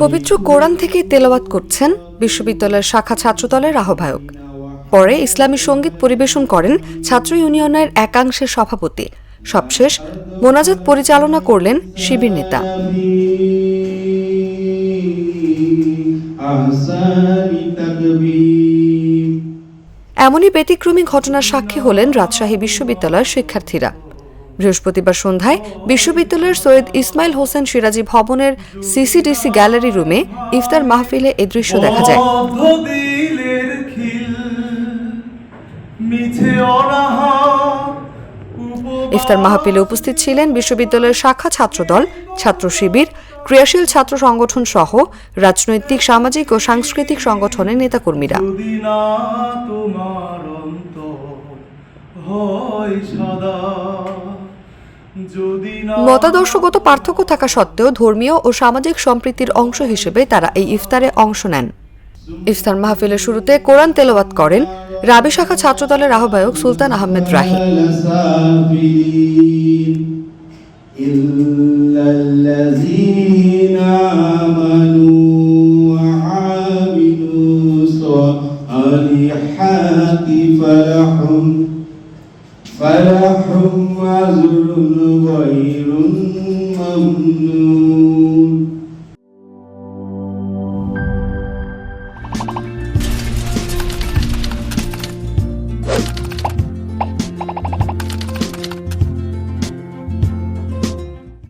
পবিত্র কোরআন থেকে তেলাওয়াত করছেন বিশ্ববিদ্যালয়ের শাখা ছাত্রদলের আহ্বায়ক। পরে ইসলামী সঙ্গীত পরিবেশন করেন ছাত্র ইউনিয়নের একাংশের সভাপতি। সবশেষ মোনাজাত পরিচালনা করলেন শিবির নেতা। এমনই ব্যতিক্রমী ঘটনার সাক্ষী হলেন রাজশাহী বিশ্ববিদ্যালয়ের শিক্ষার্থীরা। বৃহস্পতিবার সন্ধ্যায় বিশ্ববিদ্যালয়ের সৈয়দ ইসমাইল হোসেন সিরাজি ভবনের সিসিডিসি গ্যালারি রুমে ইফতার মাহফিলে এ দৃশ্য দেখা যায়। ইফতার মাহফিলে উপস্থিত ছিলেন বিশ্ববিদ্যালয়ের শাখা ছাত্রদল, ছাত্র শিবির, ক্রিয়াশীল ছাত্র সংগঠন সহ রাজনৈতিক, সামাজিক ও সাংস্কৃতিক সংগঠনের নেতাকর্মীরা। মতাদর্শগত পার্থক্য থাকা সত্ত্বেও ধর্মীয় ও সামাজিক সম্প্রীতির অংশ হিসেবে তারা এই ইফতারে অংশ নেন। ইফতার মাহফিলের শুরুতে কোরআন তেলাওয়াত করেন রাবি শাখা ছাত্রদলের আহ্বায়ক সুলতান আহমেদ রাহি। فلهم أجر غير ممنون